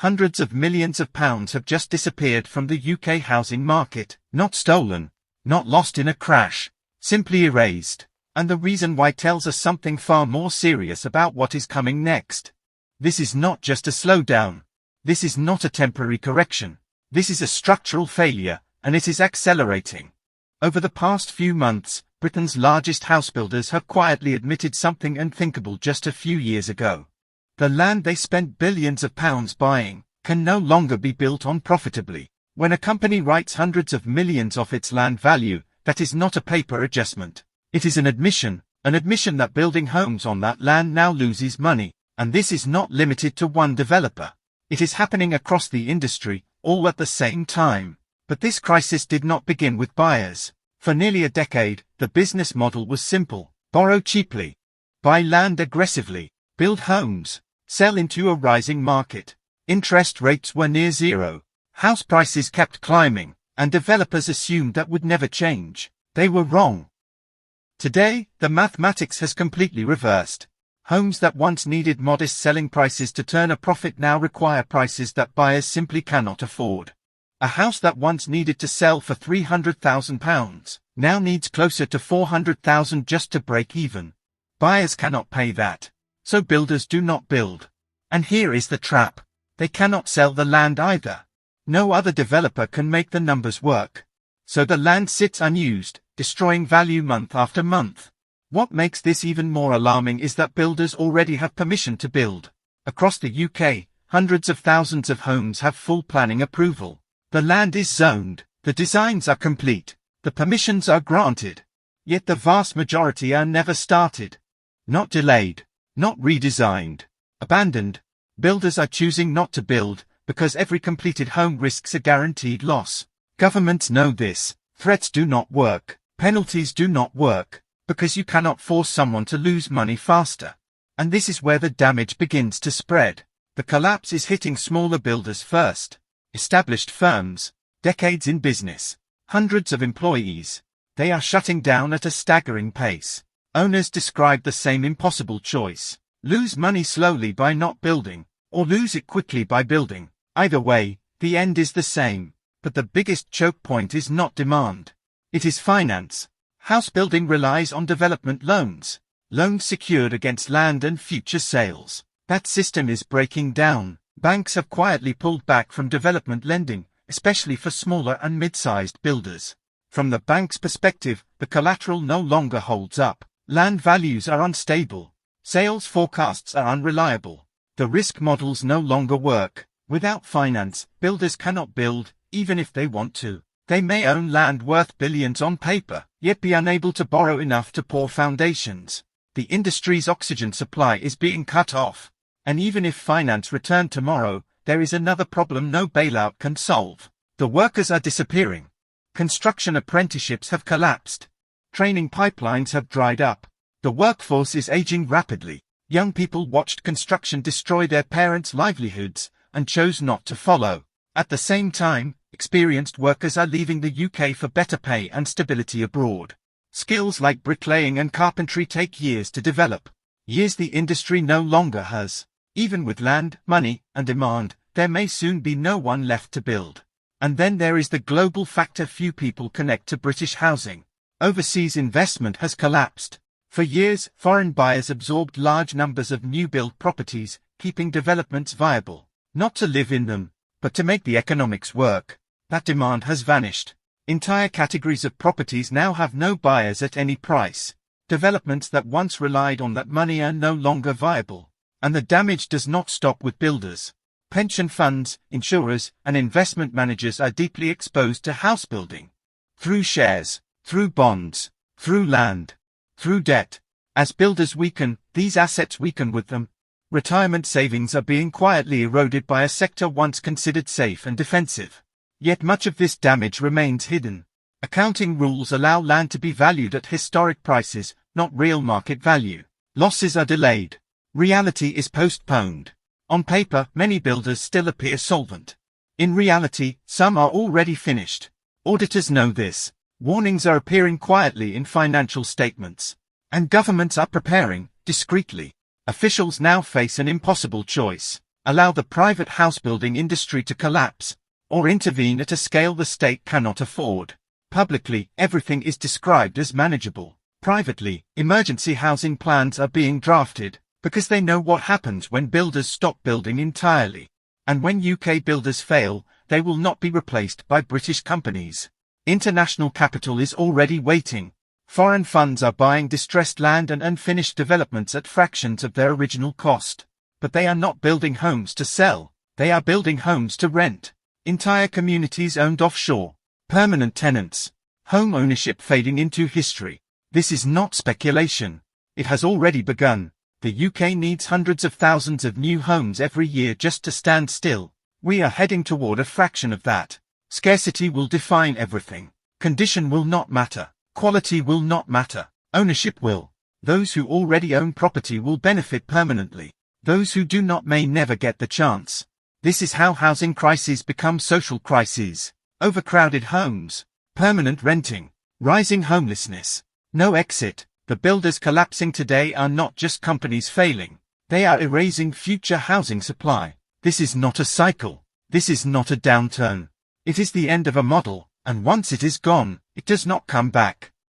Hundreds of millions of pounds have just disappeared from the UK housing market, not stolen, not lost in a crash, simply erased. And the reason why tells us something far more serious about what is coming next. This is not just a slowdown. This is not a temporary correction. This is a structural failure, and it is accelerating. Over the past few months, Britain's largest housebuilders have quietly admitted something unthinkable just a few years ago. The land they spent billions of pounds buying can no longer be built on profitably. When a company writes hundreds of millions off its land value, that is not a paper adjustment. It is an admission that building homes on that land now loses money, and this is not limited to one developer. It is happening across the industry, all at the same time. But this crisis did not begin with buyers. For nearly a decade, the business model was simple: borrow cheaply, buy land aggressively, build homes, sell into a rising market. Interest rates were near zero. House prices kept climbing, and developers assumed that would never change. They were wrong. Today, the mathematics has completely reversed. Homes that once needed modest selling prices to turn a profit now require prices that buyers simply cannot afford. A house that once needed to sell for £300,000 now needs closer to £400,000 just to break even. Buyers cannot pay that, so builders do not build. And here is the trap: they cannot sell the land either. No other developer can make the numbers work. So the land sits unused, destroying value month after month. What makes this even more alarming is that builders already have permission to build. Across the UK, hundreds of thousands of homes have full planning approval. The land is zoned, the designs are complete, the permissions are granted. Yet the vast majority are never started. Not delayed, not redesigned, abandoned. Builders are choosing not to build, because every completed home risks a guaranteed loss. Governments know this. Threats do not work. Penalties do not work, because you cannot force someone to lose money faster. And this is where the damage begins to spread. The collapse is hitting smaller builders first. Established firms, decades in business, hundreds of employees. They are shutting down at a staggering pace. Owners describe the same impossible choice: lose money slowly by not building, or lose it quickly by building. Either way, the end is the same. But the biggest choke point is not demand. It is finance. House building relies on development loans. Loans secured against land and future sales. That system is breaking down. Banks have quietly pulled back from development lending, especially for smaller and mid-sized builders. From the bank's perspective, the collateral no longer holds up. Land values are unstable. Sales forecasts are unreliable. The risk models no longer work. Without finance, builders cannot build, even if they want to. They may own land worth billions on paper, yet be unable to borrow enough to pour foundations. The industry's oxygen supply is being cut off. And even if finance returned tomorrow, there is another problem no bailout can solve. The workers are disappearing. Construction apprenticeships have collapsed. Training pipelines have dried up. The workforce is aging rapidly. Young people watched construction destroy their parents' livelihoods and chose not to follow. At the same time, experienced workers are leaving the UK for better pay and stability abroad. Skills like bricklaying and carpentry take years to develop. Years the industry no longer has. Even with land, money, and demand, there may soon be no one left to build. And then there is the global factor: few people connect to British housing. Overseas investment has collapsed. For years, foreign buyers absorbed large numbers of new-build properties, keeping developments viable. Not to live in them, but to make the economics work. That demand has vanished. Entire categories of properties now have no buyers at any price. Developments that once relied on that money are no longer viable. And the damage does not stop with builders. Pension funds, insurers, and investment managers are deeply exposed to house building. Through shares, through bonds, through land, through debt. As builders weaken, these assets weaken with them. Retirement savings are being quietly eroded by a sector once considered safe and defensive. Yet much of this damage remains hidden. Accounting rules allow land to be valued at historic prices, not real market value. Losses are delayed. Reality is postponed. On paper, many builders still appear solvent. In reality, some are already finished. Auditors know this. Warnings are appearing quietly in financial statements. And governments are preparing, discreetly. Officials now face an impossible choice. allow the private housebuilding industry to collapse, or intervene at a scale the state cannot afford. Publicly, everything is described as manageable. Privately, emergency housing plans are being drafted, because they know what happens when builders stop building entirely. And when UK builders fail, they will not be replaced by British companies. International capital is already waiting. Foreign funds are buying distressed land and unfinished developments at fractions of their original cost. But they are not building homes to sell. They are building homes to rent. Entire communities owned offshore. Permanent tenants. Home ownership fading into history. This is not speculation. It has already begun. The UK needs hundreds of thousands of new homes every year just to stand still. We are heading toward a fraction of that. Scarcity will define everything. Condition will not matter. Quality will not matter. Ownership will. Those who already own property will benefit permanently. Those who do not may never get the chance. This is how housing crises become social crises. Overcrowded homes. Permanent renting. Rising homelessness. No exit. The builders collapsing today are not just companies failing. They are erasing future housing supply. This is not a cycle. This is not a downturn. It is the end of a model, and once it is gone, it does not come back.